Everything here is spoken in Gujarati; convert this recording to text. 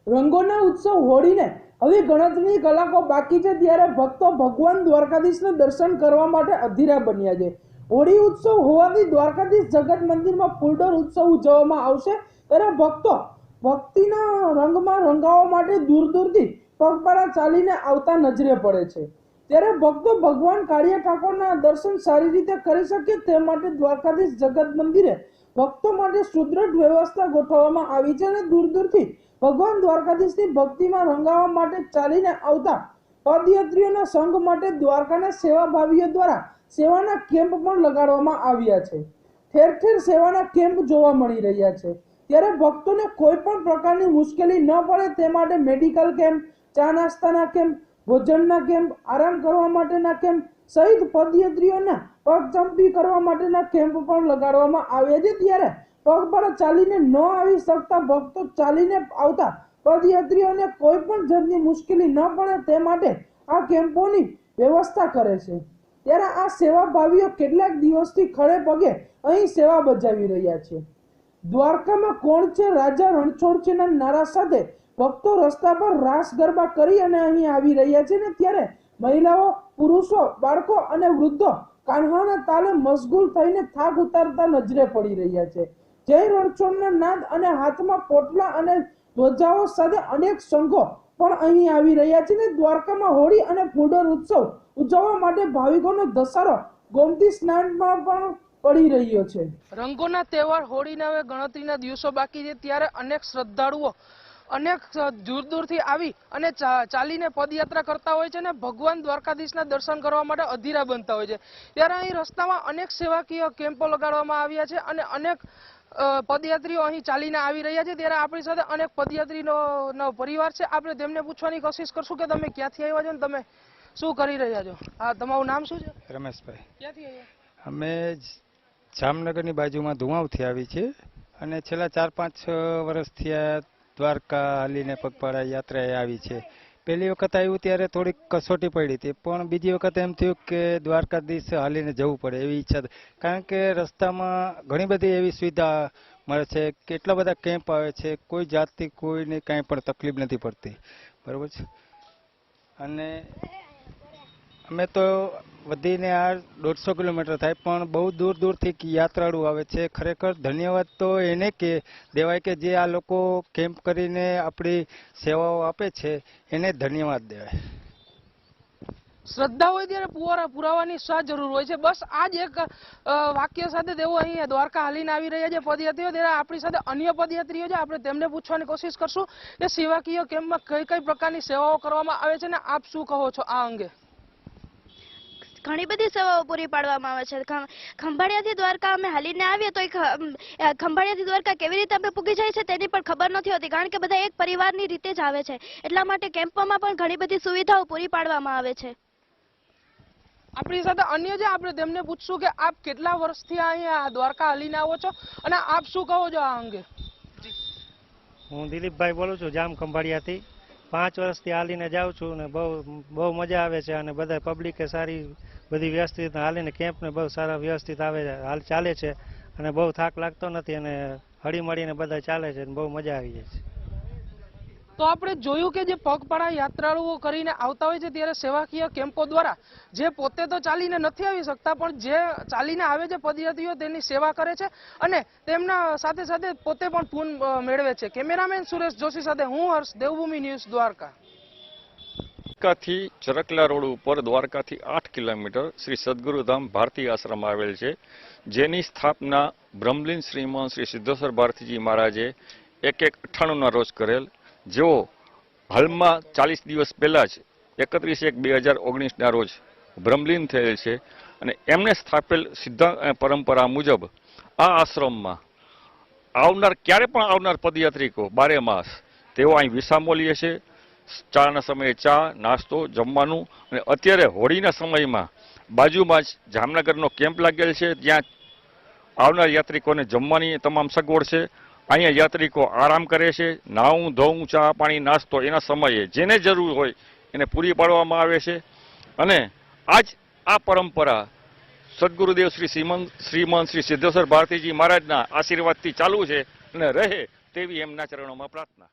રંગોના ઉત્સવ હોળીને હવે ગણતરીની કલાકો બાકી છે, ત્યારે ભક્તો ભગવાન દ્વારકાધીશને દર્શન કરવા માટે અધીરા બન્યા છે। હોળી ઉત્સવ હોવાથી દ્વારકાધીશ જગત મંદિરમાં ફૂલડોર ઉત્સવ ઉજવવામાં આવશે, ત્યારે ભક્તો ભક્તિના રંગમાં રંગાવવા માટે દૂર દૂરથી પગપાળા ચાલીને આવતા નજરે પડે છે। ત્યારે ભક્તો ભગવાન કાળિયા ઠાકોરના દર્શન સારી રીતે કરી શકે તે માટે દ્વારકાધીશ જગત મંદિરે ભક્તો માટે સુદૃઢ વ્યવસ્થા ગોઠવવામાં આવી છે અને દૂર દૂરથી ભગવાન દ્વારકાધીશની ભક્તિમાં રંગાવવા માટે ચાલીને આવતા પદયાત્રીઓના સંઘ માટે દ્વારકાના સેવાભાવીઓ દ્વારા સેવાના કેમ્પ પણ લગાડવામાં આવ્યા છે। ઠેર ઠેર સેવાના કેમ્પ જોવા મળી રહ્યા છે, ત્યારે ભક્તોને કોઈ પણ પ્રકારની મુશ્કેલી ન પડે તે માટે મેડિકલ કેમ્પ, ચા નાસ્તાના કેમ્પ, ભોજનના કેમ્પ, આરામ કરવા માટેના કેમ્પ સહિત પદયાત્રીઓના પગચંપી કરવા માટેના કેમ્પ પણ લગાડવામાં આવ્યા છે। ત્યારે પગપાળા ચાલીને ન આવી શકતા ભક્તો ચાલીને આવતા પદયાત્રીઓને કોઈ પણ જાતની મુશ્કેલી ન પડે તે માટે આ કેમ્પોની વ્યવસ્થા કરે છે। ત્યારે આ સેવાભાવીઓ કેટલાક દિવસથી ખડે પગે અહીં સેવા બજાવી રહ્યા છે। દ્વારકામાં કોણ છે રાજા રણછોડ છે ના નારા સાથે ભક્તો રસ્તા પર રાસ ગરબા કરી અને અહીં આવી રહ્યા છે ને ત્યારે મહિલાઓ, પુરુષો, બાળકો અને વૃદ્ધો કાન્હાના તાલે મશગુલ થઈને થાક ઉતારતા નજરે પડી રહ્યા છે। જય રણછોડના નાદ અને હાથમાં પોટલા અને ધ્વજાઓ સાથે અનેક સંઘો પણ અહીં આવી રહ્યા છે ને દ્વારકામાં હોળી અને ફૂલડોર ઉત્સવ ઉજવવા માટે ભાવિકોનો ધસારો ગોમતી સ્નાનમાં પણ પડી રહ્યો છે। રંગોના તહેવાર હોળીના હવે ગણતરીના દિવસો બાકી છે, ત્યારે અનેક શ્રદ્ધાળુઓ અનેક દૂર દૂરથી આવી અને ચાલીને પદયાત્રા કરતા હોય છે અને ભગવાન દ્વારકાધીશના દર્શન કરવા માટે અધીરા બનતા હોય છે। ત્યારે અહીં રસ્તામાં અનેક સેવાકીય કેમ્પો લગાડવામાં આવ્યા છે અને અનેક પદયાત્રીઓ અહીં ચાલીને આવી રહ્યા છે। ત્યારે આપણી સાથે અનેક પદયાત્રીનો પરિવાર છે, આપણે તેમને પૂછવાની કોશિશ કરશું કે તમે ક્યાંથી આવ્યા છો ને તમે શું કરી રહ્યા છો? હા, તમારું નામ શું છે? રમેશભાઈ। ક્યાંથી આવ્યા? અમે જામનગરની બાજુમાં ધુમાવથી આવી છે અને છેલ્લા 4-5 વર્ષથી આ દ્વારકા હાલીને પગપાળા યાત્રાએ આવી છે। પહેલી વખત આવ્યું ત્યારે થોડીક કસોટી પડી હતી, પણ બીજી વખત એમ થયું કે દ્વારકાધીશ હાલીને જવું પડે એવી ઈચ્છા, કારણ કે રસ્તામાં ઘણી બધી એવી સુવિધા મળે છે, કેટલા બધા કેમ્પ આવે છે, કોઈ જાતની કોઈને કાંઈ પણ તકલીફ નથી પડતી, બરાબર છે। અને અમે તો વધીને આ 150 કિલોમીટર થાય, પણ બહુ દૂર દૂરથી યાત્રાળુ આવે છે। ખરેખર ધન્યવાદ તો એને કે દેવાય કે જે આ લોકો કેમ્પ કરીને આપણી સેવાઓ આપે છે એને ધન્યવાદ દેવાય। શ્રદ્ધા હોય ત્યારે પુરાવાની શા જરૂર હોય છે? બસ આ જ એક વાક્ય સાથે તેઓ અહીં દ્વારકા હાલીને આવી રહ્યા છે પદયાત્રીઓ। ત્યારે આપણી સાથે અન્ય પદયાત્રીઓ છે, આપણે તેમને પૂછવાની કોશિશ કરશું કે સેવાકીય કેમ્પમાં કઈ કઈ પ્રકારની સેવાઓ કરવામાં આવે છે ને આપ શું કહો છો આ અંગે? ઘણી બધી સેવાઓ પૂરી પાડવામાં આવે છે। ખંભાળિયાથી દ્વારકા અમે હાલીને આવીએ તો ખંભાળિયાથી દ્વારકા કેવી રીતે અમે પૂગી જાય છે તેની પણ ખબર નથી હોતી, કારણ કે બધા એક પરિવારની રીતે જ આવે છે, એટલા માટે કેમ્પોમાં પણ ઘણી બધી સુવિધાઓ પૂરી પાડવામાં આવે છે। આપણી સાથે અન્ય છે, આપણે તેમને પૂછશું કે આપ કેટલા વર્ષથી અહીંયા દ્વારકા હાલીને આવો છો અને આપ શું કહો છો આ અંગે? હું દિલીપભાઈ બોલું છું, જામ ખંભાળિયાથી। 5 વર્ષથી હાલીને જાઉં છું અને બહુ મજા આવે છે અને બધા પબ્લિકે સારી બધી વ્યવસ્થિત હાલીને કેમ્પને બહુ સારા વ્યવસ્થિત આવે છે, હાલ ચાલે છે અને બહુ થાક લાગતો નથી અને હળીમળીને બધા ચાલે છે અને બહુ મજા આવી જાય છે। તો આપણે જોયું કે જે પગપાળા યાત્રાળુઓ કરીને આવતા હોય છે, ત્યારે સેવાકીય કેમ્પો દ્વારા જે પોતે તો ચાલીને નથી આવી શકતા પણ જે ચાલીને આવે છે પદયાત્રીઓ તેની સેવા કરે છે અને તેમના સાથે સાથે પોતે પણ પૂન મેળવે છે। કેમેરામેન સુરેશ જોશી સાથે હું હર્ષ, દેવભૂમિ ન્યૂઝ, દ્વારકા। દ્વારકાથી ચરકલા રોડ ઉપર દ્વારકાથી 8 કિલોમીટર શ્રી સદગુરુધામ ભારતી આશ્રમ આવેલ છે, જેની સ્થાપના બ્રહ્મલીન શ્રીમાન શ્રી સિદ્ધેશ્વર ભારતીજી મહારાજે 1/1/98ના રોજ કરેલ, જેઓ હાલમાં 40 દિવસ પહેલા જ 31/1/2019ના રોજ બ્રહ્મલીન થયેલ છે અને એમણે સ્થાપેલ સિદ્ધાંત પરંપરા મુજબ આ આશ્રમમાં ક્યારે પણ આવનાર પદયાત્રિકો 12 માસ તેઓ અહીં વિસામો લે છે। ચાના સમયે ચા, નાસ્તો, જમવાનું, અને અત્યારે હોળીના સમયમાં બાજુમાં જ જામનગરનો કેમ્પ લાગેલ છે, જ્યાં આવનાર યાત્રિકોને જમવાની તમામ સગવડ છે। અહીંયા યાત્રિકો આરામ કરે છે, નાહવું, ધોવું, ચા, પાણી, નાસ્તો એના સમયે જેને જરૂર હોય એને પૂરી પાડવામાં આવે છે અને આ પરંપરા સદગુરુદેવ શ્રીમાન શ્રી સિદ્ધેશ્વર ભારતીજી મહારાજના આશીર્વાદથી ચાલુ છે અને રહે તેવી એમના ચરણોમાં પ્રાર્થના।